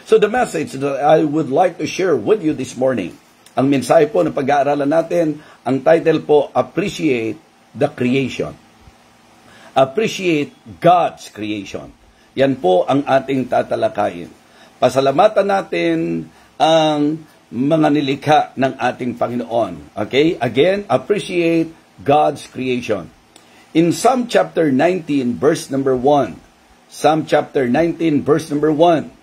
So the message that I would like to share with you this morning, ang mensahe po na pag-aaralan natin, ang title po, Appreciate the Creation. Appreciate God's creation. Yan po ang ating tatalakayin. Pasalamatan natin ang mga nilikha ng ating Panginoon. Okay? Again, appreciate God's creation. In Psalm chapter 19, verse number 1. Psalm chapter 19, verse number 1.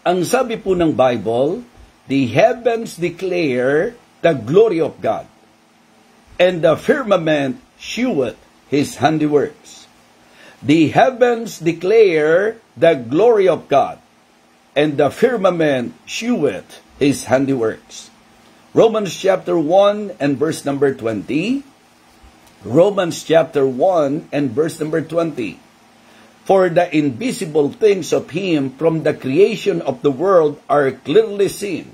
Ang sabi po ng Bible, the heavens declare the glory of God, and the firmament sheweth His handiworks. The heavens declare the glory of God, and the firmament sheweth His handiworks. Romans chapter 1 and verse number 20. Romans chapter 1 and verse number 20. For the invisible things of Him from the creation of the world are clearly seen,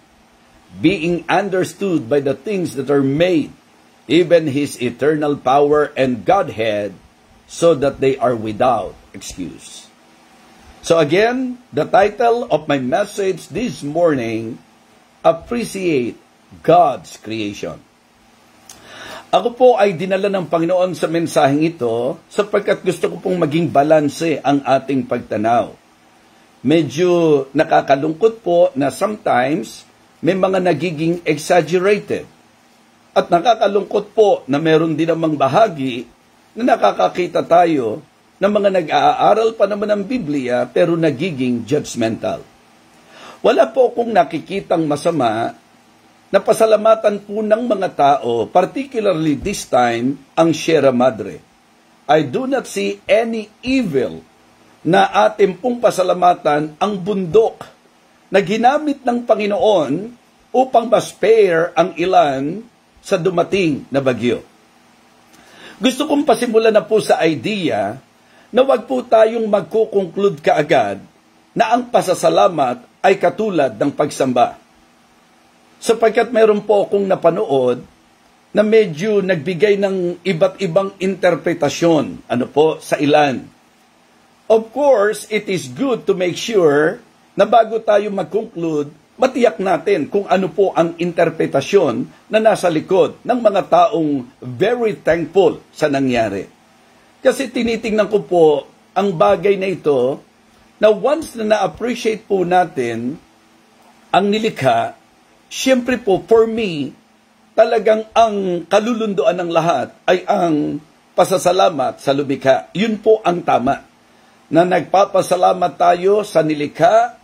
being understood by the things that are made, even His eternal power and Godhead, so that they are without excuse. So again, the title of my message this morning, Appreciate God's Creation. Ako po ay dinala ng Panginoon sa mensaheng ito sapagkat gusto ko pong maging balanse ang ating pagtanaw. Medyo nakakalungkot po na sometimes may mga nagiging exaggerated. At nakakalungkot po na meron din namang bahagi na nakakakita tayo ng mga nag-aaral pa naman ng Biblia pero nagiging judgmental. Wala po akong nakikitang masama na pasalamatan po ng mga tao, particularly this time, ang Sierra Madre. I do not see any evil na ating pong pasalamatan ang bundok na ginamit ng Panginoon upang ma-spare ang ilan sa dumating na bagyo. Gusto kong pasimulan na po sa idea na wag po tayong magkukonclude kaagad na ang pasasalamat ay katulad ng pagsamba. Sapagkat meron po akong napanood na medyo nagbigay ng iba't ibang interpretasyon, sa ilan. Of course, it is good to make sure na bago tayo mag-conclude, matiyak natin kung ano po ang interpretasyon na nasa likod ng mga taong very thankful sa nangyari. Kasi tinitingnan ko po ang bagay na ito na once na na-appreciate po natin ang nilikha, siyempre po, for me, talagang ang kalulunduan ng lahat ay ang pasasalamat sa lumikha. Yun po ang tama. Na nagpapasalamat tayo sa nilikha,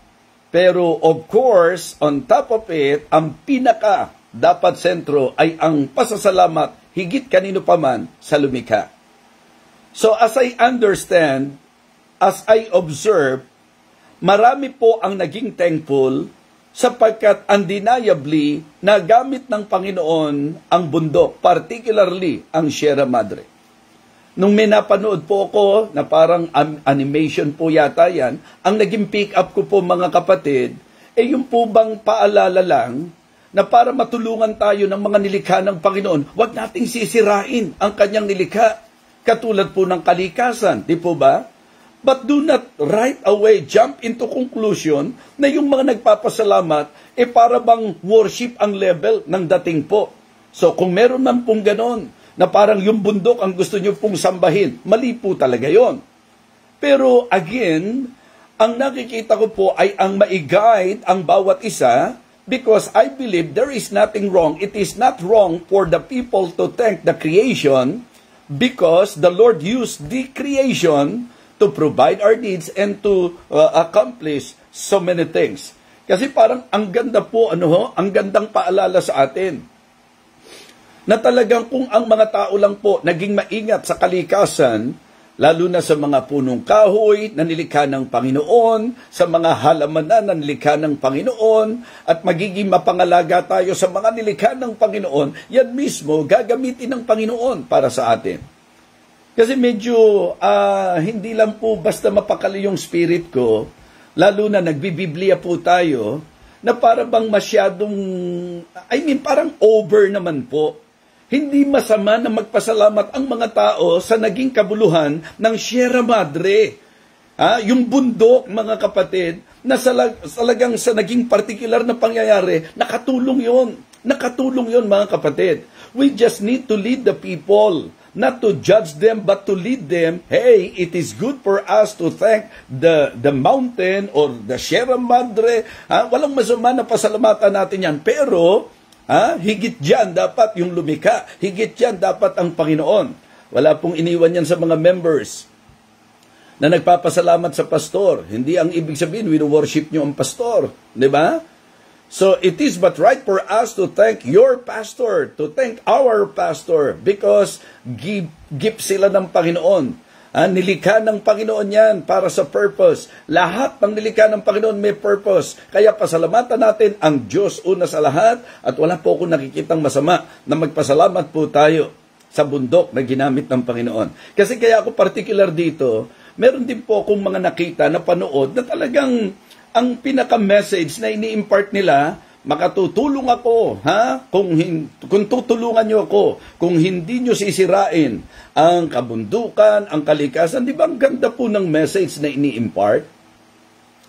pero of course, on top of it, ang pinaka dapat sentro ay ang pasasalamat higit kanino paman sa lumikha. So as I understand, as I observe, marami po ang naging thankful sapagkat undeniably nagamit ng Panginoon ang bundok, particularly ang Sierra Madre. Nung may napanood po ako na parang animation po yata yan, ang naging pick up ko po mga kapatid, yung po bang paalala lang na para matulungan tayo ng mga nilikha ng Panginoon, wag nating sisirain ang kanyang nilikha, katulad po ng kalikasan, di po ba? But do not right away jump into conclusion na yung mga nagpapasalamat, para bang worship ang level ng dating po. So kung meron man pong ganon, na parang yung bundok ang gusto nyo pong sambahin, mali po talaga yon. Pero again, ang nakikita ko po ay ang ma-guide ang bawat isa, because I believe there is nothing wrong. It is not wrong for the people to thank the creation, because the Lord used the creation to provide our needs and to accomplish so many things. Kasi parang ang ganda po, ang gandang paalala sa atin. Na talagang kung ang mga tao lang po naging maingat sa kalikasan, lalo na sa mga punong kahoy na nilikha ng Panginoon, sa mga halamanan na nilikha ng Panginoon, at magiging mapangalaga tayo sa mga nilikha ng Panginoon, yan mismo gagamitin ng Panginoon para sa atin. Kasi medyo hindi lang po basta mapakali yung spirit ko, lalo na nagbibiblia po tayo, na para bang masyadong, parang over naman po. Hindi masama na magpasalamat ang mga tao sa naging kabuluhan ng Sierra Madre. Yung bundok, mga kapatid, na talagang sa naging particular na pangyayari, nakatulong yon. Nakatulong yon, mga kapatid. We just need to lead the people, not to judge them, but to lead them. Hey, it is good for us to thank the mountain or the Sierra Madre. Walang masama na pasalamatan natin yan. Pero, higit dyan dapat yung lumika. Higit dyan dapat ang Panginoon. Wala pong iniwan yan sa mga members na nagpapasalamat sa pastor. Hindi ang ibig sabihin, wino-worship nyo ang pastor. Di ba? So, it is but right for us to thank your pastor, to thank our pastor, because gift sila ng Panginoon. Nilikha ng Panginoon yan para sa purpose. Lahat ng nilikha ng Panginoon may purpose. Kaya pasalamatan natin ang Diyos una sa lahat, at wala po akong nakikitang masama na magpasalamat po tayo sa bundok na ginamit ng Panginoon. Kasi kaya ako particular dito, meron din po akong mga nakita na panood na talagang ang pinaka-message na ini-impart nila, makatutulong ako, kung tutulungan nyo ako, kung hindi nyo sisirain ang kabundukan, ang kalikasan. Di ba ang ganda po ng message na ini-impart?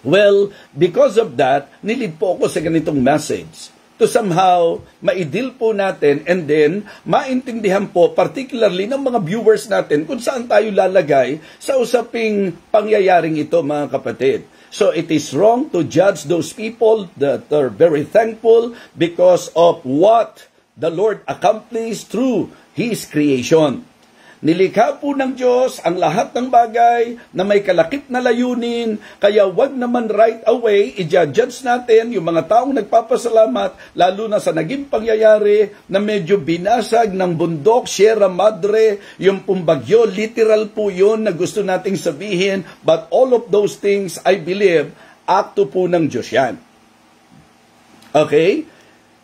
Well, because of that, nilid po ako sa ganitong message to somehow maidil po natin, and then maintindihan po particularly ng mga viewers natin kung saan tayo lalagay sa usaping pangyayaring ito, mga kapatid. So it is wrong to judge those people that are very thankful because of what the Lord accomplished through His creation. Nilikha po ng Diyos ang lahat ng bagay na may kalakip na layunin, kaya wag naman right away i-judge natin yung mga taong nagpapasalamat, lalo na sa naging pangyayari na medyo binasag ng bundok, Sierra Madre, yung pumbagyo, literal po yun na gusto nating sabihin, but all of those things, I believe, akto po ng Diyos yan. Okay?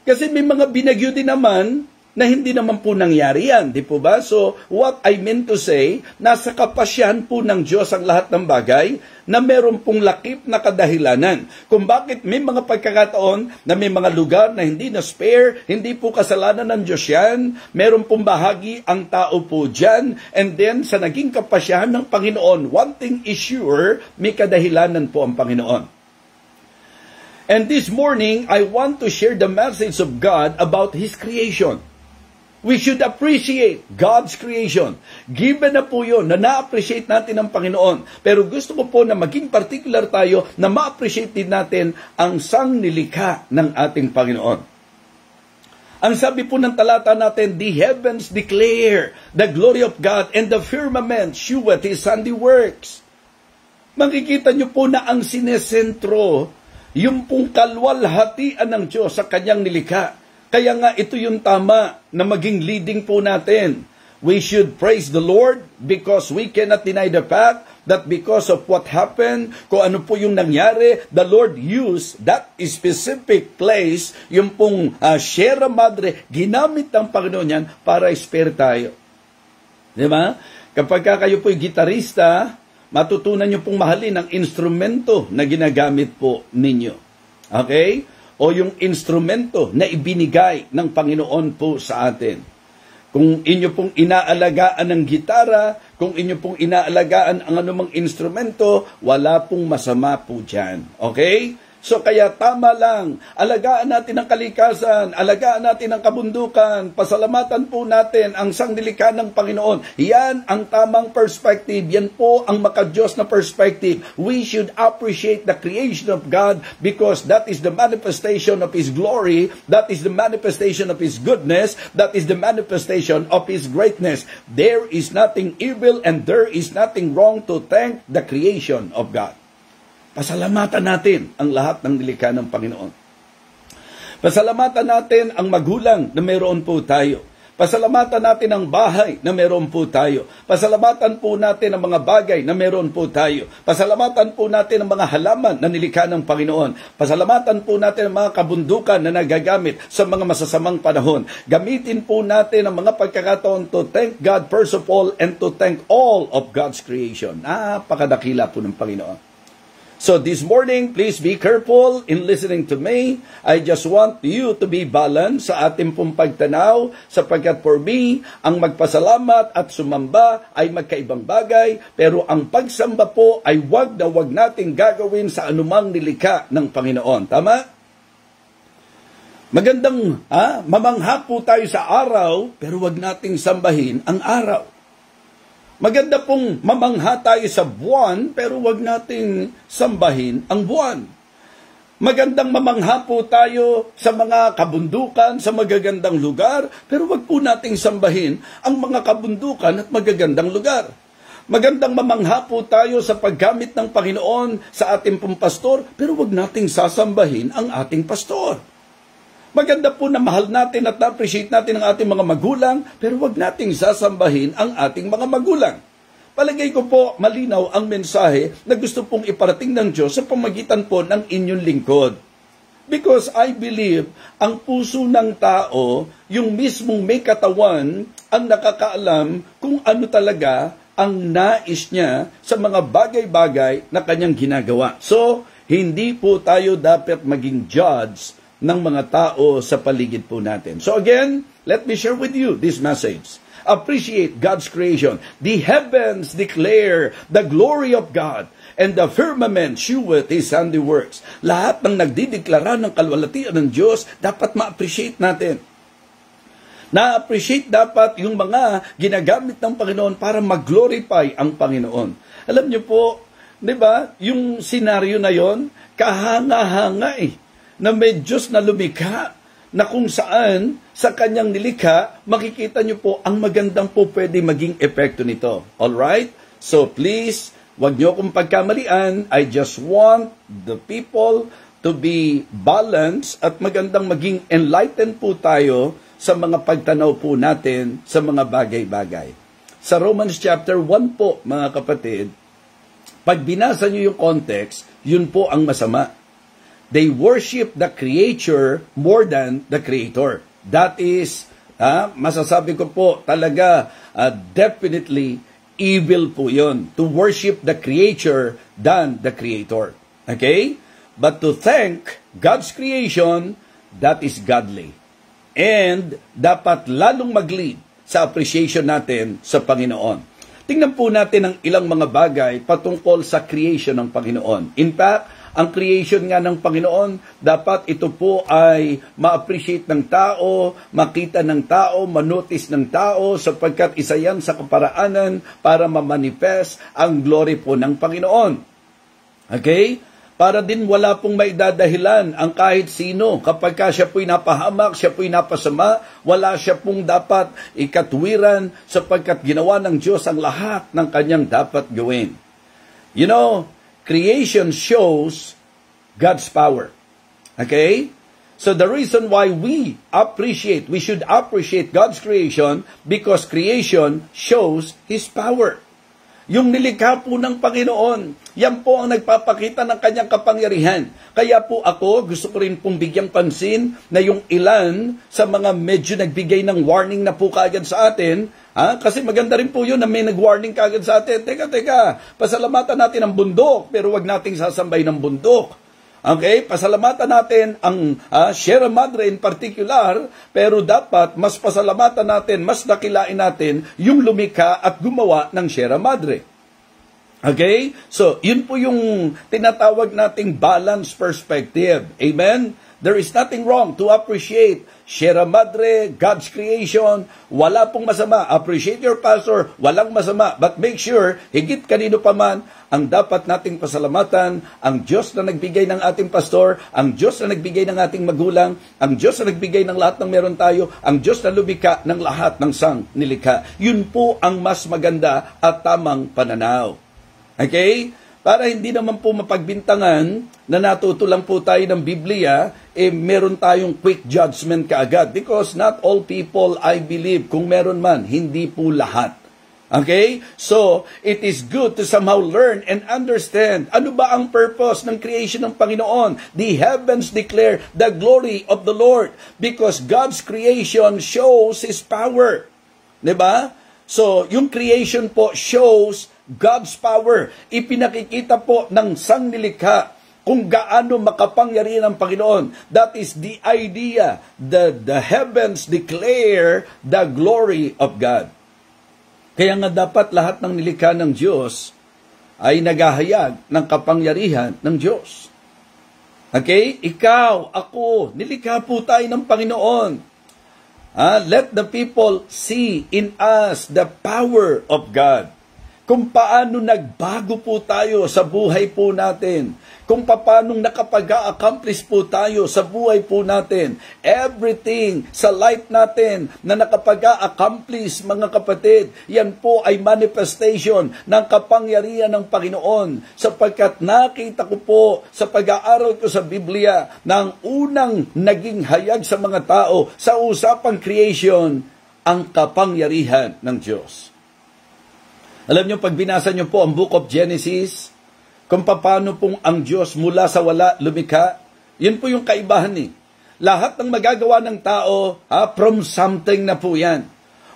Kasi may mga binagyo din naman na hindi naman po nangyari yan, di po ba? So, what I meant to say, nasa kapasyan po ng Diyos ang lahat ng bagay na meron pong lakip na kadahilanan. Kung bakit may mga pagkakataon na may mga lugar na hindi na spare, hindi po kasalanan ng Diyos yan, meron pong bahagi ang tao po dyan, and then sa naging kapasyahan ng Panginoon, one thing is sure, may kadahilanan po ang Panginoon. And this morning, I want to share the message of God about His creation. We should appreciate God's creation. Given na po yun, na na-appreciate natin ang Panginoon. Pero gusto ko po na maging particular tayo na ma-appreciate din natin ang sangnilikha ng ating Panginoon. Ang sabi po ng talata natin, the heavens declare the glory of God, and the firmament sheweth His handiworks. Makikita nyo po na ang sinesentro, yung pong kalwalhatian ng Diyos sa kanyang nilikha. Kaya nga ito yung tama na maging leading po natin. We should praise the Lord because we cannot deny the fact that because of what happened, kung ano po yung nangyari, the Lord used that specific place, yung pong Sierra Madre, ginamit ng Panginoon yan para spare tayo. Diba? Kapag kayo po'y gitarista, matutunan nyo pong mahalin ang instrumento na ginagamit po ninyo. Okay? O yung instrumento na ibinigay ng Panginoon po sa atin. Kung inyo pong inaalagaan ng gitara, kung inyo pong inaalagaan ang anumang instrumento, wala pong masama po dyan. Okay? So kaya tama lang, alagaan natin ang kalikasan, alagaan natin ang kabundukan, pasalamatan po natin ang sangnilikha ng Panginoon. Yan ang tamang perspective, yan po ang makadiyos na perspective. We should appreciate the creation of God because that is the manifestation of His glory, that is the manifestation of His goodness, that is the manifestation of His greatness. There is nothing evil and there is nothing wrong to thank the creation of God. Pasalamatan natin ang lahat ng nilikha ng Panginoon. Pasalamatan natin ang magulang na mayroon po tayo. Pasalamatan natin ang bahay na mayroon po tayo. Pasalamatan po natin ang mga bagay na mayroon po tayo. Pasalamatan po natin ang mga halaman na nilikha ng Panginoon. Pasalamatan po natin ang mga kabundukan na nagagamit sa mga masasamang panahon. Gamitin po natin ang mga pagkakataon to thank God first of all and to thank all of God's creation. Napakadakila po ng Panginoon. So this morning, please be careful in listening to me. I just want you to be balanced sa ating pong pagtanaw, sapagkat for me, ang magpasalamat at sumamba ay magkaibang bagay, pero ang pagsamba po ay wag na wag nating gagawin sa anumang nilikha ng Panginoon. Tama? Magandang mamangha po tayo sa araw, pero wag nating sambahin ang araw. Maganda pong mamangha tayo sa buwan, pero wag nating sambahin ang buwan. Magandang mamangha po tayo sa mga kabundukan, sa magagandang lugar, pero wag po nating sambahin ang mga kabundukan at magagandang lugar. Magandang mamangha po tayo sa paggamit ng Panginoon sa ating pong pastor, pero wag nating sasambahin ang ating pastor. Maganda po na mahal natin at na-appreciate natin ang ating mga magulang, pero wag nating sasambahin ang ating mga magulang. Palagay ko po, malinaw ang mensahe na gusto pong iparating ng Diyos sa pamagitan po ng inyong lingkod. Because I believe, ang puso ng tao, yung mismong may katawan, ang nakakaalam kung ano talaga ang nais niya sa mga bagay-bagay na kanyang ginagawa. So, hindi po tayo dapat maging judge ng mga tao sa paligid po natin. So again, let me share with you this message. Appreciate God's creation. The heavens declare the glory of God, and the firmament sheweth His handiworks. Lahat ng nagdideklara ng kalwalhatian ng Diyos, dapat ma-appreciate natin. Na-appreciate dapat yung mga ginagamit ng Panginoon para mag-glorify ang Panginoon. Alam niyo po, di ba, yung senaryo na yon, kahanga-hanga na may Diyos na lumikha, na kung saan sa kanyang nilikha, makikita nyo po ang magandang po pwede maging epekto nito. Alright? So please, wag nyo akong pagkamalian. I just want the people to be balanced at magandang maging enlightened po tayo sa mga pagtanaw po natin sa mga bagay-bagay. Sa Romans chapter 1 po, mga kapatid, pag binasa nyo yung context, yun po ang masama. They worship the creature more than the creator. That is, masasabi ko po talaga, definitely evil po yun. To worship the creature than the creator. Okay? But to thank God's creation, that is godly. And dapat lalong mag-lead sa appreciation natin sa Panginoon. Tingnan po natin ang ilang mga bagay patungkol sa creation ng Panginoon. In fact, ang creation nga ng Panginoon, dapat ito po ay ma-appreciate ng tao, makita ng tao, manotice ng tao, sapagkat isa yan sa kaparaanan para ma-manifest ang glory po ng Panginoon. Okay? Para din wala pong maidadahilan ang kahit sino. Kapag siya po'y napahamak, siya po'y napasama, wala siya pong dapat ikatwiran sapagkat ginawa ng Diyos ang lahat ng kanyang dapat gawin. You know, creation shows God's power. Okay? So the reason why we should appreciate God's creation because creation shows His power. Yung nilikha po ng Panginoon, yan po ang nagpapakita ng kanyang kapangyarihan. Kaya po ako, gusto ko rin pong bigyang pansin na yung ilan sa mga medyo nagbigay ng warning na po kaagad sa atin, kasi maganda rin po yun na may nag-warning kaagad sa atin. Teka, pasalamatan natin ang bundok, pero wag nating sasambay ng bundok. Okay? Pasalamatan natin ang Sierra Madre in particular, pero dapat mas pasalamatan natin, mas dakilain natin yung lumikha at gumawa ng Sierra Madre. Okay? So, yun po yung tinatawag nating balanced perspective. Amen? There is nothing wrong to appreciate Sierra Madre, God's creation. Wala pong masama. Appreciate your pastor. Walang masama. But make sure, higit kanino pa man, ang dapat nating pasalamatan, ang Diyos na nagbigay ng ating pastor, ang Diyos na nagbigay ng ating magulang, ang Diyos na nagbigay ng lahat ng meron tayo, ang Diyos na lumikha ng lahat ng sang nilikha. Yun po ang mas maganda at tamang pananaw. Okay? Para hindi naman po mapagbintangan na natuto lang po tayo ng Biblia, meron tayong quick judgment kaagad. Because not all people, I believe, kung meron man, hindi po lahat. Okay? So, it is good to somehow learn and understand ano ba ang purpose ng creation ng Panginoon. The heavens declare the glory of the Lord because God's creation shows His power. Diba? So, yung creation po shows God's power. Ipinakikita po ng sangnilikha kung gaano makapangyarihan ang Panginoon. That is the idea. The heavens declare the glory of God. Kaya nga dapat lahat ng nilikha ng Diyos ay naghahayag ng kapangyarihan ng Diyos. Okay? Ikaw, ako, nilikha po tayo ng Panginoon. Let the people see in us the power of God. Kung paano nagbago po tayo sa buhay po natin. Kung paano nakapag-accomplish po tayo sa buhay po natin. Everything sa life natin na nakapag-accomplish, mga kapatid, yan po ay manifestation ng kapangyarihan ng Panginoon. Sapagkat nakita ko po sa pag-aaral ko sa Biblia na ang unang naging hayag sa mga tao sa usapang creation, ang kapangyarihan ng Diyos. Alam niyo, pag binasa niyo po ang Book of Genesis, kung paano pong ang Diyos mula sa wala lumikha, yun po yung kaibahan eh. Lahat ng magagawa ng tao, from something na po yan.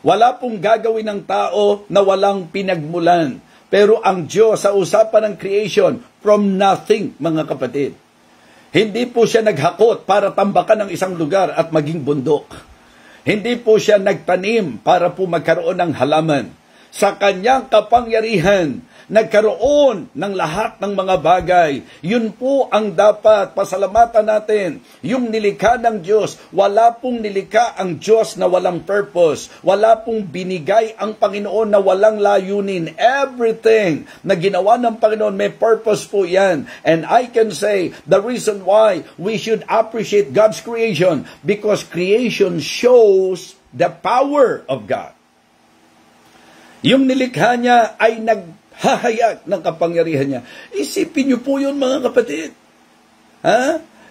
Wala pong gagawin ng tao na walang pinagmulan. Pero ang Diyos sa usapan ng creation, from nothing, mga kapatid. Hindi po siya naghakot para tambakan ng isang lugar at maging bundok. Hindi po siya nagtanim para po magkaroon ng halaman. Sa kanyang kapangyarihan, nagkaroon ng lahat ng mga bagay. Yun po ang dapat pasalamatan natin. Yung nilikha ng Diyos, wala pong nilikha ang Diyos na walang purpose. Wala pong binigay ang Panginoon na walang layunin. Everything na ginawa ng Panginoon, may purpose po yan. And I can say, the reason why we should appreciate God's creation, because creation shows the power of God. Yung nilikha niya ay naghahayag ng kapangyarihan niya. Isipin niyo po yun, mga kapatid.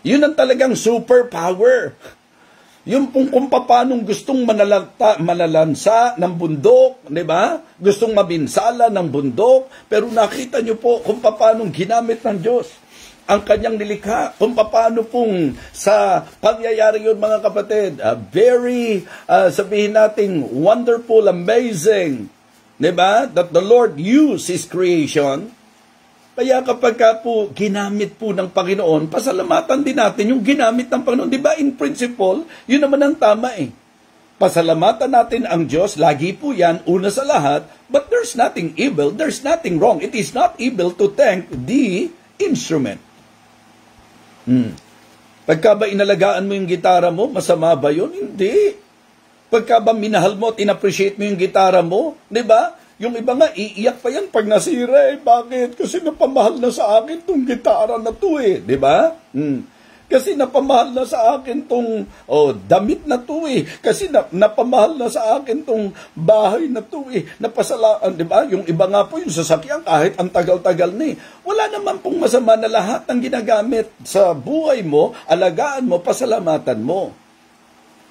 Yun ang talagang superpower. Yung kung paano gustong malalansa ng bundok, di ba? Gustong mabinsala ng bundok, pero nakita niyo po kung paano ginamit ng Diyos ang kanyang nilikha, kung paano pong sa pangyayari yun, mga kapatid. Very, sabihin natin, wonderful, amazing, diba? That the Lord used His creation. Kaya kapag po ginamit po ng Panginoon, pasalamatan din natin yung ginamit ng Panginoon. Diba? In principle, yun naman ang tama eh. Pasalamatan natin ang Diyos, lagi po yan, una sa lahat, but there's nothing evil, there's nothing wrong. It is not evil to thank the instrument. Pagka ba inalagaan mo yung gitara mo, masama ba yun? Hindi. Pagka ba minahal mo at in-appreciate mo yung gitara mo, di ba? Yung iba nga, iiyak pa yan pag nasira eh. Bakit? Kasi napamahal na sa akin tong gitara na to eh. Di ba? Kasi napamahal na sa akin tong damit na to eh. Kasi napamahal na sa akin tong bahay na to eh. Napasalaan, di ba? Yung iba nga po yung sasakyan kahit ang tagal-tagal na eh. Wala naman pong masama na lahat ng ginagamit sa buhay mo, alagaan mo, pasalamatan mo.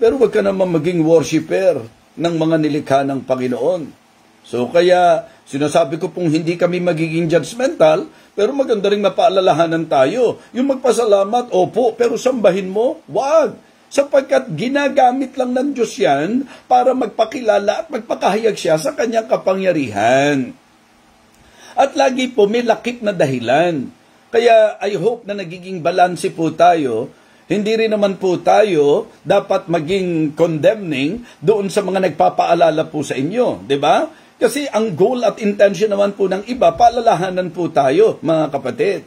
Pero wag ka naman maging worshiper ng mga nilikha ng Panginoon. So kaya sinasabi ko pong hindi kami magiging judgmental, pero maganda rin mapaalalahanan tayo. Yung magpasalamat, opo, pero sambahin mo, wag. Sapagkat ginagamit lang ng Diyos yan para magpakilala at magpakahayag siya sa kanyang kapangyarihan. At lagi po may lakip na dahilan. Kaya I hope na nagiging balanse po tayo. Hindi rin naman po tayo dapat maging condemning doon sa mga nagpapaalala po sa inyo, di ba? Kasi ang goal at intention naman po ng iba, paalalahanan po tayo, mga kapatid.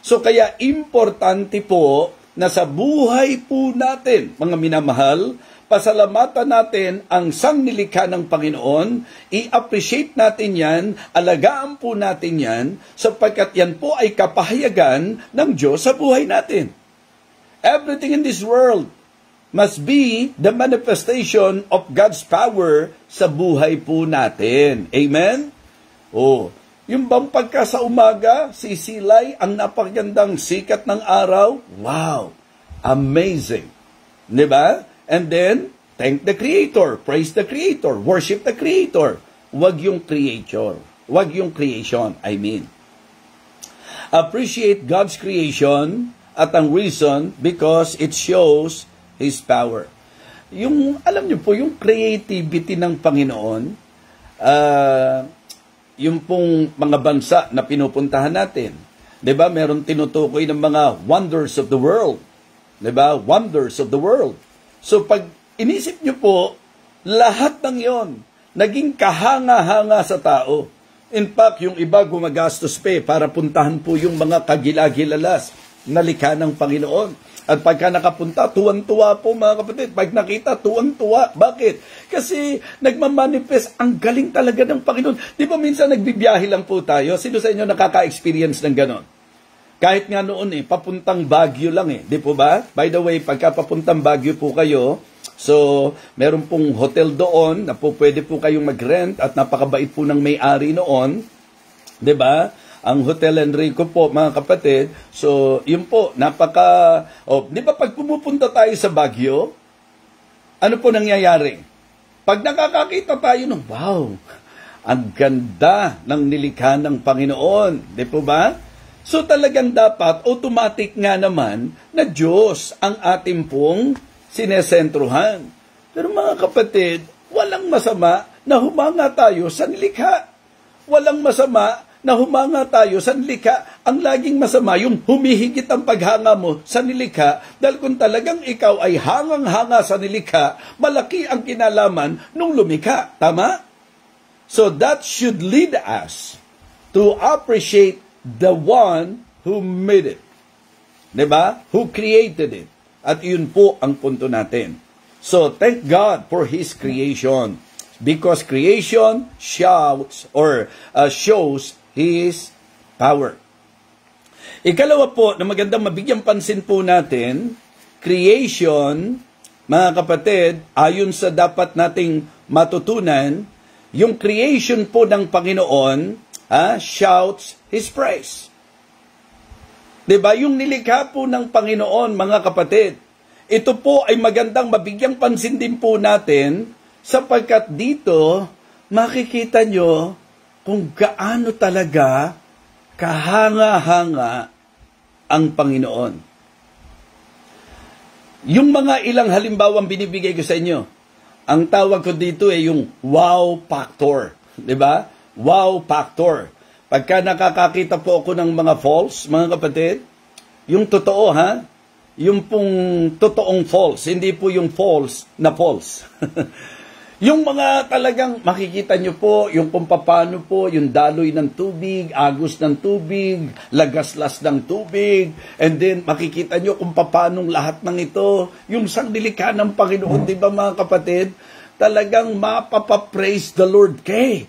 So kaya importante po na sa buhay po natin, mga minamahal, pasalamatan natin ang sangnilikha ng Panginoon, i-appreciate natin yan, alagaan po natin yan, sapagkat yan po ay kapahayagan ng Diyos sa buhay natin. Everything in this world must be the manifestation of God's power sa buhay po natin. Amen? Yung bang pagka sa umaga, sisilay ang napakagandang sikat ng araw, wow! Amazing! Diba? And then, thank the Creator, praise the Creator, worship the Creator. Wag yung creator. Wag yung creation, I mean. Appreciate God's creation. At ang reason, because it shows His power. Yung, alam niyo po, yung creativity ng Panginoon, yung pong mga bansa na pinupuntahan natin. 'Di ba? Meron tinutukoy ng mga wonders of the world. 'Di ba? Wonders of the world. So pag inisip niyo po, lahat ng 'yon naging kahanga-hanga sa tao. In fact, yung iba gumagastos pa para puntahan po yung mga kagilagilalas na likha ng Panginoon. At pagka nakapunta, tuwan-tuwa po mga kapatid. Pag nakita, tuwan-tuwa. Bakit? Kasi nagmamanifest, ang galing talaga ng Panginoon. Di ba minsan nagbibiyahe lang po tayo? Sino sa inyo nakaka-experience ng ganon? Kahit nga noon papuntang Baguio lang di po ba? By the way, pagka papuntang Baguio po kayo, so meron pong hotel doon na po pwede po kayong mag-rent at napakabait po ng may-ari noon. Di ba? Ang Hotel Enrico po, mga kapatid. So, yun po, di ba pag pumupunta tayo sa Baguio, ano po nangyayari? Pag nakakakita tayo ng, wow, ang ganda ng nilikha ng Panginoon. Di po ba? So, talagang dapat, automatic nga naman, na Diyos ang ating pong sinesentruhan. Pero mga kapatid, walang masama na humanga tayo sa nilikha. Walang masama na humanga tayo sa nilikha. Ang laging masama, yung humihigit ang paghanga mo sa nilikha, dahil kung talagang ikaw ay hangang-hanga sa nilikha, malaki ang kinalaman nung lumikha. Tama? So that should lead us to appreciate the one who made it. Diba? Who created it. At yun po ang punto natin. So thank God for His creation. Because creation shouts or shows His power. Ikalawa po, na magandang mabigyang pansin po natin, creation, mga kapatid, ayon sa dapat nating matutunan, yung creation po ng Panginoon, shouts His praise. Diba? Yung nilikha po ng Panginoon, mga kapatid, ito po ay magandang mabigyang pansin din po natin, sapagkat dito, makikita nyo, kung gaano talaga kahanga-hanga ang Panginoon. Yung mga ilang halimbawang binibigay ko sa inyo, ang tawag ko dito ay yung wow factor. Diba? Wow factor. Pagka nakakakita po ako ng mga false, mga kapatid, yung totoo yung pong totoong false, hindi po yung false na false. Yung mga talagang makikita nyo po, yung kung paano po, yung daloy ng tubig, agos ng tubig, lagaslas ng tubig, and then makikita nyo kung paano lahat ng ito, yung sangnilikha ng Panginoon, di ba mga kapatid? Talagang mapapapraise the Lord kay.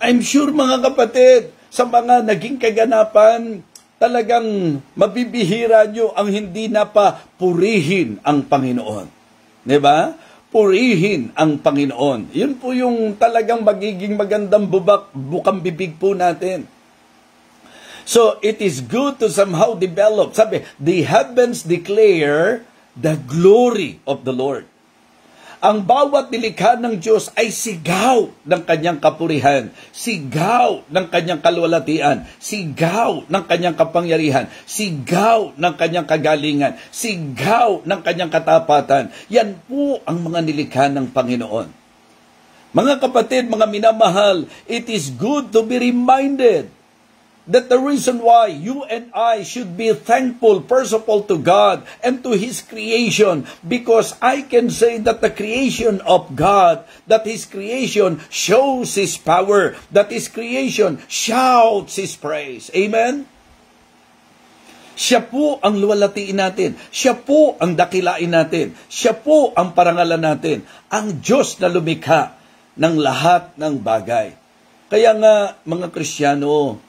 I'm sure mga kapatid, sa mga naging kaganapan, talagang mabibihira nyo ang hindi napapurihin ang Panginoon. Di ba? Purihin ang Panginoon. Yun po yung talagang magiging magandang bukang bibig po natin. So, it is good to somehow develop. Sabi, the heavens declare the glory of the Lord. Ang bawat nilikha ng Diyos ay sigaw ng kanyang kapurihan, sigaw ng kanyang kalwalatian, sigaw ng kanyang kapangyarihan, sigaw ng kanyang kagalingan, sigaw ng kanyang katapatan. Yan po ang mga nilikha ng Panginoon. Mga kapatid, mga minamahal, it is good to be reminded that the reason why you and I should be thankful, first of all, to God and to His creation, because I can say that the creation of God, that His creation shows His power, that His creation shouts His praise. Amen? Siya po ang luwalatiin natin. Siya po ang dakilain natin. Siya po ang parangalan natin. Ang Diyos na lumikha ng lahat ng bagay. Kaya nga, mga Kristiyano,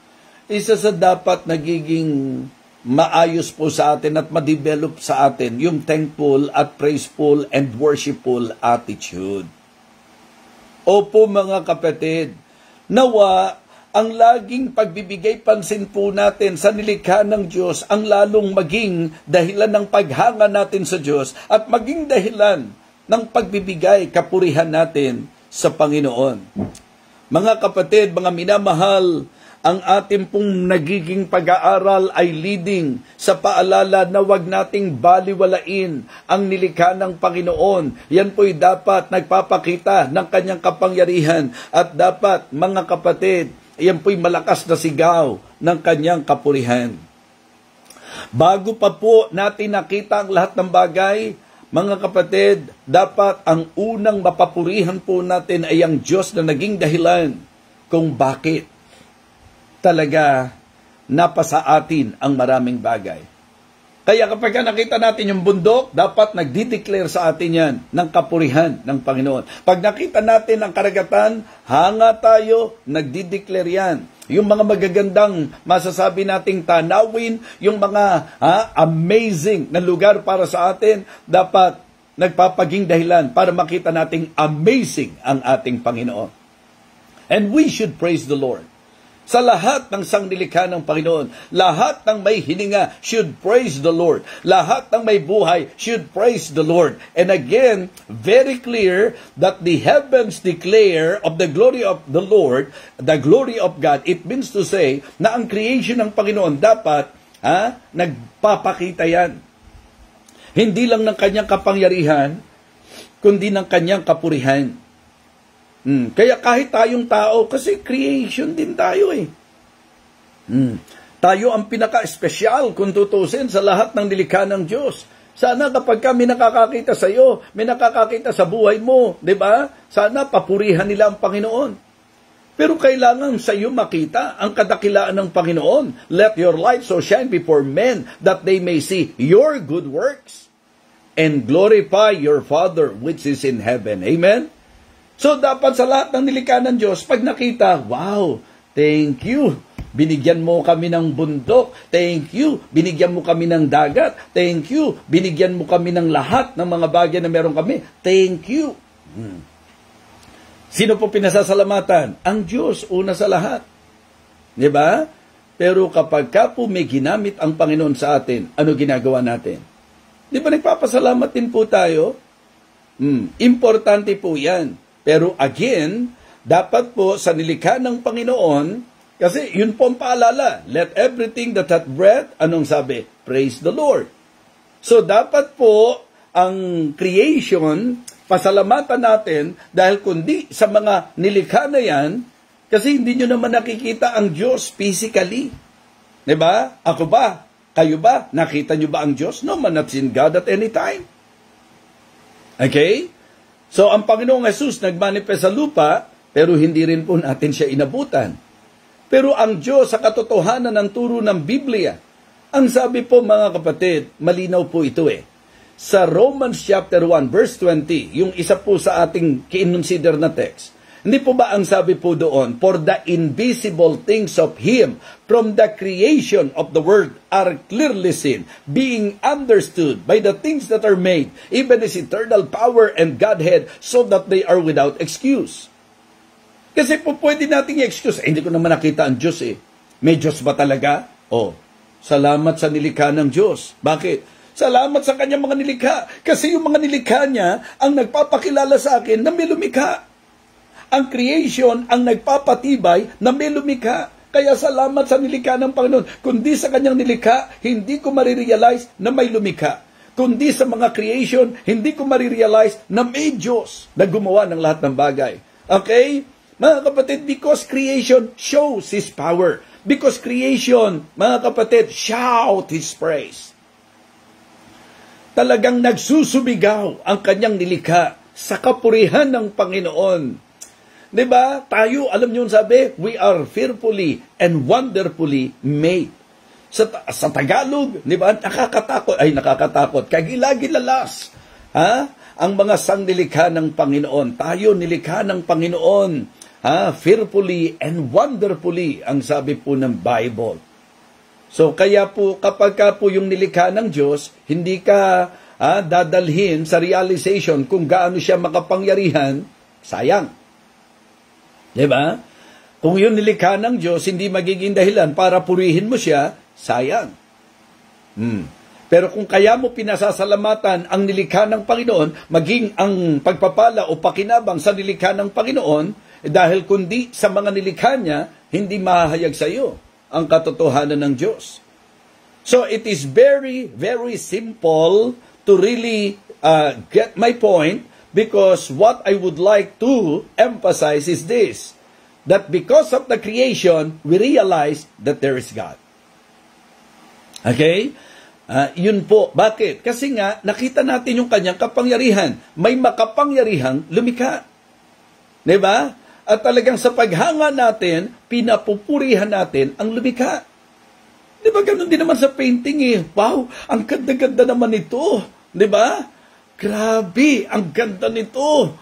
isa sa dapat nagiging maayos po sa atin at ma-develop sa atin yung thankful at praiseful and worshipful attitude. Opo mga kapatid, nawa ang laging pagbibigay pansin po natin sa nilikha ng Diyos ang lalong maging dahilan ng paghanga natin sa Diyos at maging dahilan ng pagbibigay kapurihan natin sa Panginoon. Mga kapatid, mga minamahal, ang ating pong nagiging pag-aaral ay leading sa paalala na wag nating baliwalain ang nilikha ng Panginoon. Yan po'y dapat nagpapakita ng kanyang kapangyarihan at dapat, mga kapatid, yan po'y malakas na sigaw ng kanyang kapurihan. Bago pa po natin nakita ang lahat ng bagay, mga kapatid, dapat ang unang mapapurihan po natin ay ang Diyos na naging dahilan kung bakit talaga napasa atin ang maraming bagay. Kaya kapag nakita natin yung bundok, dapat nagdi-declare sa atin yan ng kapurihan ng Panginoon. Pag nakita natin ang karagatan, hanga tayo, nagdi-declare yan. Yung mga magagandang masasabi nating tanawin, yung mga amazing na lugar para sa atin, dapat nagpapaging dahilan para makita nating amazing ang ating Panginoon. And we should praise the Lord. Sa lahat ng sangnilikha ng Panginoon, lahat ng may hininga should praise the Lord. Lahat ng may buhay should praise the Lord. And again, very clear that the heavens declare of the glory of the Lord, the glory of God. It means to say na ang creation ng Panginoon dapat nagpapakita yan. Hindi lang ng kanyang kapangyarihan, kundi ng kanyang kapurihan. Kaya kahit tayong tao, kasi creation din tayo eh. Tayo ang pinaka-espesyal kung tutusin sa lahat ng nilikha ng Diyos. Sana kapag kami nakakakita sa iyo, may nakakakita sa buhay mo, di ba? Sana papurihan nila ang Panginoon. Pero kailangan sa iyo makita ang kadakilaan ng Panginoon. Let your light so shine before men that they may see your good works and glorify your Father which is in heaven. Amen? So, dapat sa lahat ng nilikha ng Diyos, pag nakita, wow, thank you. Binigyan mo kami ng bundok. Thank you. Binigyan mo kami ng dagat. Thank you. Binigyan mo kami ng lahat ng mga bagay na meron kami. Thank you. Sino po pinasasalamatan? Ang Diyos, una sa lahat. Diba? Pero kapag ka po may ginamit ang Panginoon sa atin, ano ginagawa natin? Di ba nagpapasalamat din po tayo? Importante po yan. Pero again, dapat po sa nilikha ng Panginoon, kasi yun po ang paalala, let everything that hath breath, anong sabi? Praise the Lord. So dapat po ang creation, pasalamatan natin, dahil kundi sa mga nilikha na yan, kasi hindi nyo naman nakikita ang Diyos physically. Diba? Ako ba? Kayo ba? Nakita nyo ba ang Diyos? No man not seen God at any time. Okay? So, ang Panginoong Jesus nagmanifest sa lupa, pero hindi rin po natin siya inabutan. Pero ang Diyos sa katotohanan ng turo ng Biblia, ang sabi po mga kapatid, malinaw po ito eh. Sa Romans chapter 1 verse 20, yung isa po sa ating kinonsider na text, hindi po ba ang sabi po doon, for the invisible things of Him from the creation of the world are clearly seen, being understood by the things that are made, even His eternal power and Godhead, so that they are without excuse. Kasi po pwede nating i-excuse, hindi ko naman nakita ang Diyos eh. May Diyos ba talaga? Salamat sa nilikha ng Diyos. Bakit? Salamat sa kanyang mga nilikha. Kasi yung mga nilikha niya ang nagpapakilala sa akin na may lumikha. Ang creation ang nagpapatibay na may lumikha. Kaya salamat sa nilikha ng Panginoon. Kundi sa kanyang nilikha, hindi ko marirealize na may lumikha. Kundi sa mga creation, hindi ko marirealize na may Diyos na gumawa ng lahat ng bagay. Okay? Mga kapatid, because creation shows His power. Because creation, mga kapatid, shout His praise. Talagang nagsusubigaw ang kanyang nilikha sa kapurihan ng Panginoon. Diba? Tayo, alam niyo sabi, we are fearfully and wonderfully made. Sa Tagalog, diba? Nakakatakot. Kagilagilalas. Ang mga sangnilikha ng Panginoon. Tayo, nilikha ng Panginoon. Fearfully and wonderfully, ang sabi po ng Bible. So, kaya po, kapag ka po yung nilikha ng Diyos, hindi ka dadalhin sa realization kung gaano siya makapangyarihan, sayang. Diba? Kung yun nilikha ng Diyos, hindi magiging dahilan para purihin mo siya, sayang. Pero kung kaya mo pinasasalamatan ang nilikha ng Panginoon, maging ang pagpapala o pakinabang sa nilikha ng Panginoon, dahil kundi sa mga nilikha niya, hindi mahahayag sa iyo ang katotohanan ng Diyos. So it is very, very simple to really get my point, because what I would like to emphasize is this, that because of the creation, we realize that there is God. Okay? Yun po. Bakit? Kasi nga, nakita natin yung kanyang kapangyarihan. May makapangyarihang lumikha. Diba? At talagang sa paghanga natin, pinapupurihan natin ang lumikha. Diba? Ganun din naman sa painting eh. Wow, ang ganda-ganda naman ito. Diba? Grabe, ang ganda nito.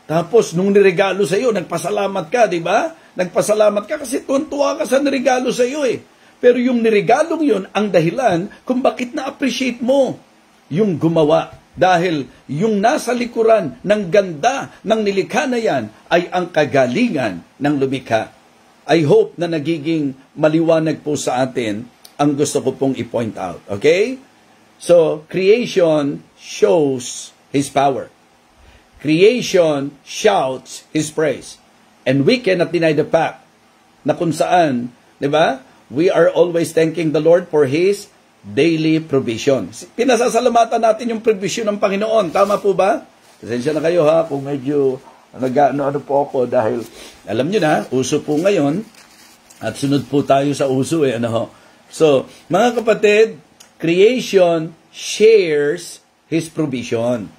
Tapos, nung niregalo sa iyo, nagpasalamat ka, diba? Nagpasalamat ka kasi tuwa ka sa niregalo sa iyo eh. Pero yung niregalong yun, ang dahilan kung bakit na-appreciate mo yung gumawa. Dahil yung nasa likuran ng ganda ng nilikha na yan ay ang kagalingan ng lumikha. I hope na nagiging maliwanag po sa atin ang gusto ko pong i-point out. Okay? So, creation shows His power. Creation shouts His praise. And we cannot deny the fact na kung saan, di ba, we are always thanking the Lord for His daily provision. Pinasasalamatan natin yung provision ng Panginoon. Tama po ba? Pasensya na kayo ha, kung medyo ano po ako dahil alam nyo na, uso po ngayon at sunod po tayo sa uso eh. So, mga kapatid, creation shares His provision.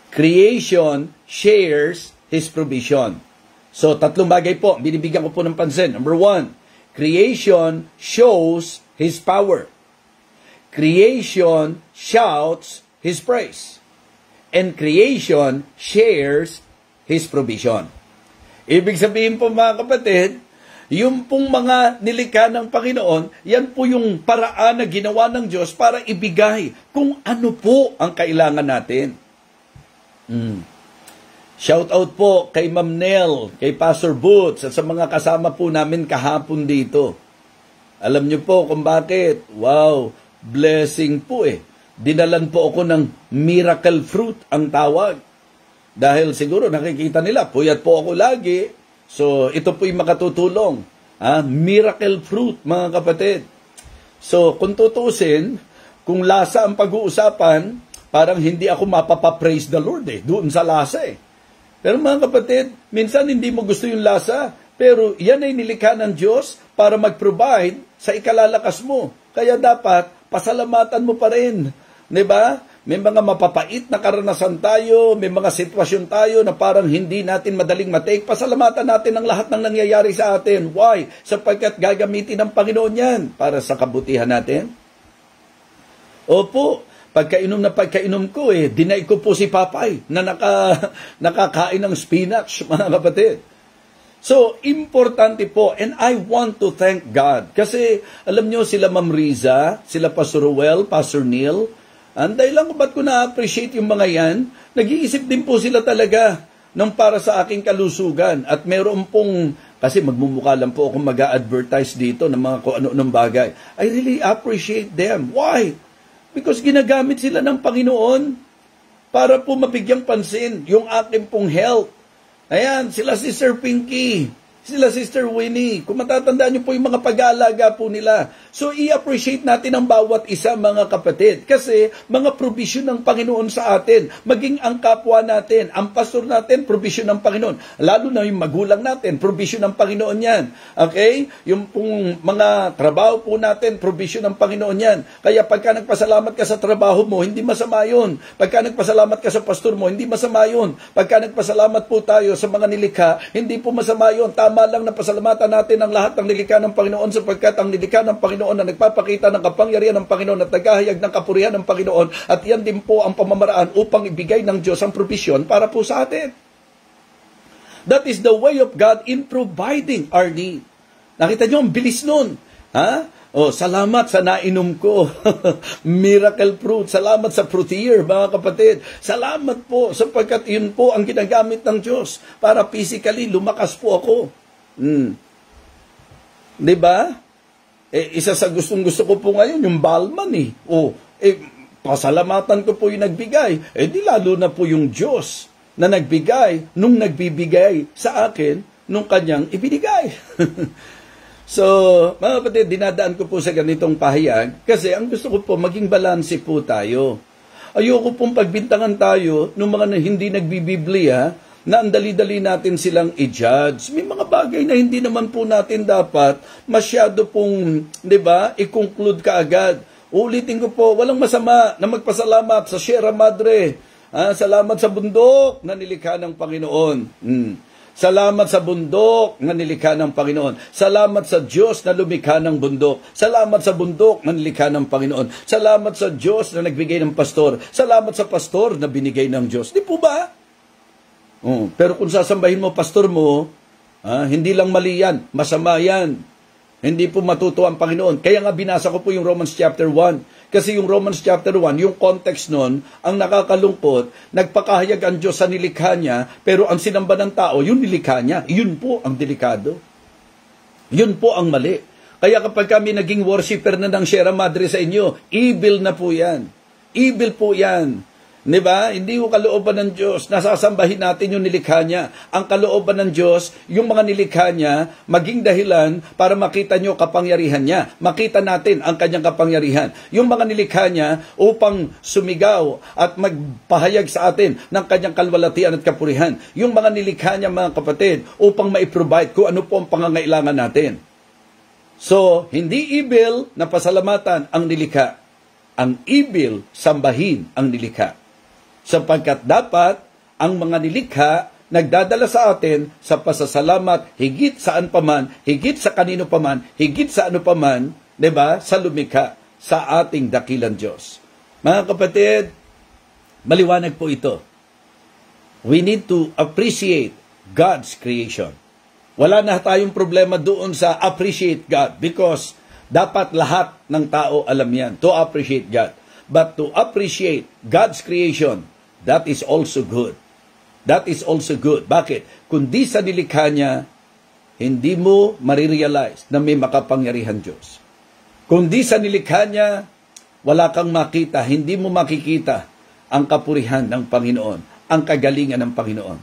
Creation shares His provision. So, tatlong bagay po, binibigyan ko po ng pansin. Number 1, creation shows His power. Creation shouts His praise. And creation shares His provision. Ibig sabihin po mga kapatid, yung pong mga nilikha ng Panginoon, yan po yung paraan na ginawa ng Diyos para ibigay kung ano po ang kailangan natin. Shout out po kay Ma'am Nel, kay Pastor Boots, at sa mga kasama po namin kahapon dito. Alam niyo po kung bakit? Wow, blessing po eh. Dinalan po ako ng miracle fruit ang tawag. Dahil siguro nakikita nila, puyat po ako lagi. So, ito po yung makatutulong. Miracle fruit, mga kapatid. So, kung tutusin, kung lasa ang pag-uusapan, parang hindi ako mapapapraise the Lord doon sa lasa eh. Pero mga kapatid, minsan hindi mo gusto yung lasa, pero yan ay nilikha ng Diyos para mag-provide sa ikalalakas mo. Kaya dapat, pasalamatan mo pa rin. Diba? May mga mapapait na karanasan tayo, may mga sitwasyon tayo na parang hindi natin madaling matake. Pasalamatan natin ang lahat ng nangyayari sa atin. Why? Sapagkat gagamitin ng Panginoon yan para sa kabutihan natin. Opo, pagkainom ko dinay ko po si Papay na nakakain ng spinach, mga kapatid. So, importante po, and I want to thank God. Kasi, alam nyo, sila Ma'am Riza, sila Pastor Ruel, Pastor Neil, anday lang ba't ko na-appreciate yung mga yan, nag-iisip din po sila talaga ng para sa aking kalusugan. At meron pong, kasi magmumukha lang po akong mag-a-advertise dito ng mga kung ano-anong bagay. I really appreciate them. Why? Because ginagamit sila ng Panginoon para po mabigyang pansin yung aking pong health. Ayan, sila Sister Pinky, sila Sister Winnie. Kung matatandaan niyo po yung mga pag-aalaga po nila. So, i-appreciate natin ang bawat isa, mga kapatid. Kasi, mga provision ng Panginoon sa atin. Maging ang kapwa natin, ang pastor natin, provision ng Panginoon. Lalo na yung magulang natin, provision ng Panginoon yan. Okay? Yung pong mga trabaho po natin, provision ng Panginoon yan. Kaya pagka nagpasalamat ka sa trabaho mo, hindi masama yun. Pagka nagpasalamat ka sa pastor mo, hindi masama yun. Pagka nagpasalamat po tayo sa mga nilikha, hindi po masama yun. Tama lang na pasalamatan natin ang lahat ng nilikha ng Panginoon sapagkat ang nilikha ng Panginoon na nagpapakita ng kapangyarihan ng Panginoon at naghahayag ng kapurihan ng Panginoon, at yan din po ang pamamaraan upang ibigay ng Diyos ang provision para po sa atin. That is the way of God in providing our need. Nakita nyo, ang bilis nun. Salamat sa nainom ko. Miracle fruit. Salamat sa fruitier, mga kapatid. Salamat po sapagkat yun po ang ginagamit ng Diyos para physically lumakas po ako. Diba? Isa sa gustong-gusto ko po ngayon, yung Balman pasalamatan ko po yung nagbigay. Di lalo na po yung Diyos na nagbigay, nung nagbibigay sa akin nung kanyang ibinigay. So, mga kapatid, dinadaan ko po sa ganitong pahayag kasi ang gusto ko po, maging balanse po tayo. Ayoko pong pagbintangan tayo ng mga hindi nagbibiblia na ang dali-dali natin silang i-judge. May mga bagay na hindi naman po natin dapat masyado pong, i-conclude kaagad. Ulitin ko po, walang masama na magpasalamat sa Sierra Madre. Salamat sa bundok na nilikha ng Panginoon. Salamat sa bundok na nilikha ng Panginoon. Salamat sa Diyos na lumikha ng bundok. Salamat sa bundok na nilikha ng Panginoon. Salamat sa Diyos na nagbigay ng pastor. Salamat sa pastor na binigay ng Diyos. Di po ba? Pero kung sasambahin mo pastor mo, hindi lang mali yan, masama yan. Hindi po matuto ang Panginoon. Kaya nga binasa ko po yung Romans chapter 1. Kasi yung Romans chapter 1, yung context nun, ang nakakalungkot, nagpakahayag ang Diyos sa nilikha niya, pero ang sinamba ng tao, yung nilikha niya. Yun po ang delikado. Yun po ang mali. Kaya kapag kami naging worshiper na ng Sierra Madre sa inyo, evil na po yan. Evil po yan. Diba? Hindi yung kalooban ng Diyos. Nasasambahin natin yung nilikha niya. Ang kalooban ng Diyos, yung mga nilikha niya, maging dahilan para makita nyo kapangyarihan niya. Makita natin ang kanyang kapangyarihan. Yung mga nilikha niya upang sumigaw at magpahayag sa atin ng kanyang kalwalatian at kapurihan. Yung mga nilikha niya, mga kapatid, upang maiprovide kung ano po ang pangangailangan natin. So, hindi evil na pasalamatan ang nilikha. Ang evil, sambahin ang nilikha. Sapagkat dapat ang mga nilikha nagdadala sa atin sa pasasalamat higit saan paman, higit sa kanino paman, higit sa ano paman, sa lumikha sa ating dakilang Diyos. Mga kapatid, maliwanag po ito. We need to appreciate God's creation. Wala na tayong problema doon sa appreciate God because dapat lahat ng tao alam yan, to appreciate God. But to appreciate God's creation, that is also good. That is also good. Bakit? Kundi sa nilikha niya, hindi mo marirealize na may makapangyarihan Diyos. Kundi sa nilikha niya, wala kang makita, hindi mo makikita ang kapurihan ng Panginoon, ang kagalingan ng Panginoon.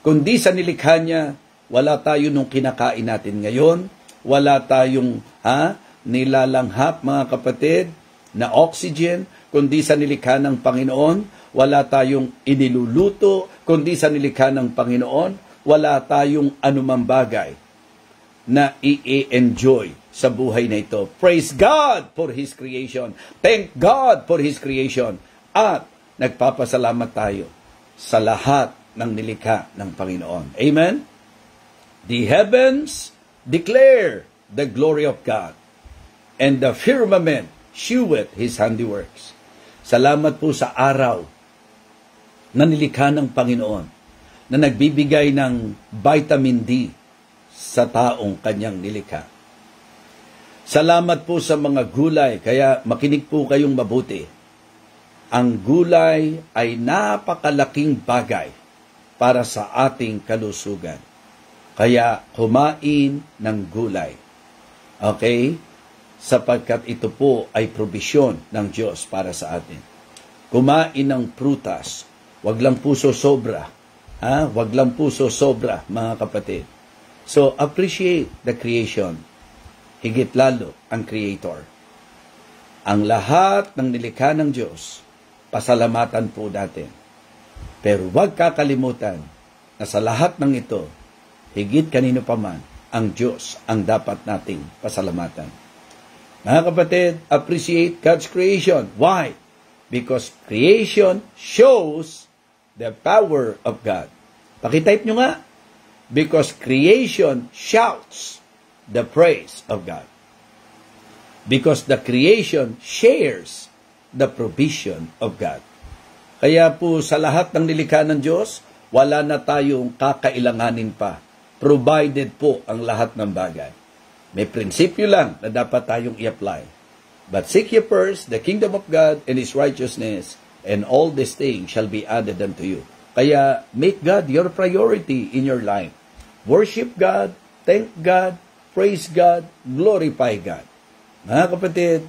Kundi sa nilikha niya, wala tayo nung kinakain natin ngayon, wala tayong nilalanghap, mga kapatid, na oxygen, kundi sa nilikha ng Panginoon. Wala tayong iniluluto, kundi sa nilikha ng Panginoon. Wala tayong anumang bagay na i-enjoy sa buhay na ito. Praise God for His creation. Thank God for His creation. At nagpapasalamat tayo sa lahat ng nilikha ng Panginoon. Amen? The heavens declare the glory of God, and the firmament sheweth His handiworks. Salamat po sa araw na nilikha ng Panginoon, na nagbibigay ng vitamin D sa taong kanyang nilikha. Salamat po sa mga gulay, kaya makinig po kayong mabuti. Ang gulay ay napakalaking bagay para sa ating kalusugan. Kaya kumain ng gulay. Okay? Sapagkat ito po ay probisyon ng Diyos para sa atin. Kumain ng prutas. Wag lang po sobra. Wag lang po sobra, mga kapatid. So, appreciate the creation. Higit lalo ang Creator. Ang lahat ng nilikha ng Diyos, pasalamatan po natin. Pero wag kakalimutan na sa lahat ng ito, higit kanino paman, ang Diyos ang dapat nating pasalamatan. Mga kapatid, appreciate God's creation. Why? Because creation shows the power of God. Pakitype nyo nga. Because creation shouts the praise of God. Because the creation shares the provision of God. Kaya po sa lahat ng nilikha ng Diyos, wala na tayong kakailanganin pa. Provided po ang lahat ng bagay. May prinsipyo lang na dapat tayong i-apply. But seek ye first the kingdom of God and His righteousness, and all these things shall be added unto you. Kaya make God your priority in your life. Worship God, thank God, praise God, glorify God. Mga kapatid,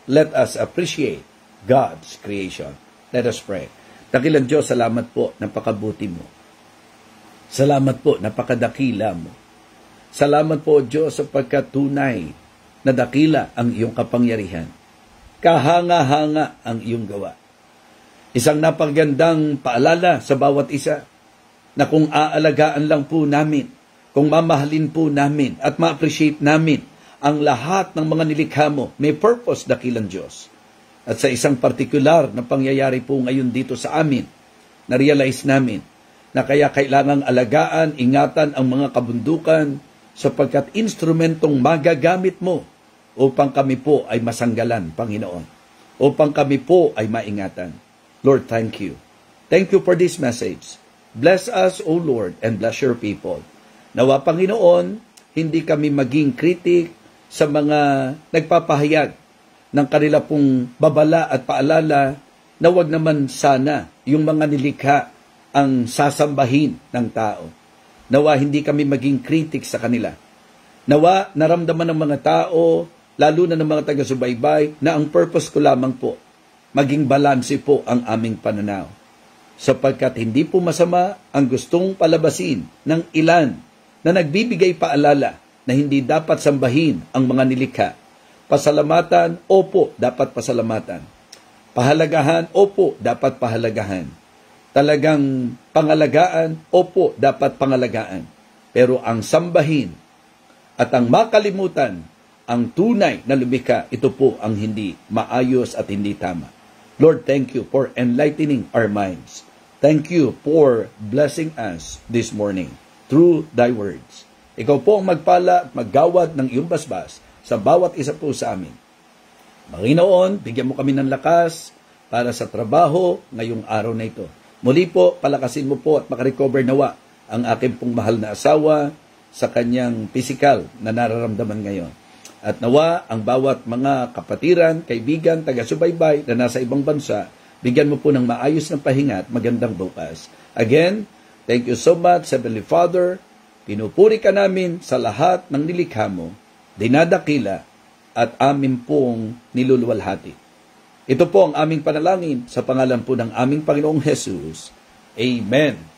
let us appreciate God's creation. Let us pray. Dakilang Diyos, salamat po, napakabuti mo. Salamat po, napakadakila mo. Salamat po, Diyos, sapagkat tunay na dakila ang iyong kapangyarihan. Kahanga-hanga ang iyong gawa. Isang napagandang paalala sa bawat isa na kung aalagaan lang po namin, kung mamahalin po namin at ma-appreciate namin ang lahat ng mga nilikha mo, may purpose dakilang Diyos. At sa isang partikular na pangyayari po ngayon dito sa amin, na-realize namin na kaya kailangang alagaan, ingatan ang mga kabundukan sapagkat instrumentong magagamit mo upang kami po ay masanggalan, Panginoon. Upang kami po ay maingatan. Lord, thank you. Thank you for this message. Bless us, O Lord, and bless your people. Nawa, Panginoon, hindi kami maging kritik sa mga nagpapahayag ng kanila pong babala at paalala na wag naman sana yung mga nilikha ang sasambahin ng tao. Nawa, hindi kami maging kritik sa kanila. Nawa, naramdaman ng mga tao, lalo na ng mga taga-subaybay, na ang purpose ko lamang po, maging balanse po ang aming pananaw. Sapagkat hindi po masama ang gustong palabasin ng ilan na nagbibigay paalala na hindi dapat sambahin ang mga nilikha. Pasalamatan, opo, dapat pasalamatan. Pahalagahan, opo, dapat pahalagahan. Talagang pangalagaan, opo, dapat pangalagaan. Pero ang sambahin at ang makalimutan, ang tunay na lumikha, ito po ang hindi maayos at hindi tama. Lord, thank you for enlightening our minds. Thank you for blessing us this morning through thy words. Ikaw po ang magpala at maggawad ng iyong basbas sa bawat isa po sa amin. Panginoon, bigyan mo kami ng lakas para sa trabaho ngayong araw na ito. Muli po, palakasin mo po at makarecover nawa ang aking pong mahal na asawa sa kanyang physical na nararamdaman ngayon. At nawa ang bawat mga kapatiran, kaibigan, taga-subaybay na nasa ibang bansa, bigyan mo po ng maayos na pahinga at magandang bukas. Again, thank you so much, Heavenly Father. Pinupuri ka namin sa lahat ng nilikha mo, dinadakila at amin pong niluluwalhati. Ito po ang aming panalangin sa pangalan po ng aming Panginoong Jesus. Amen.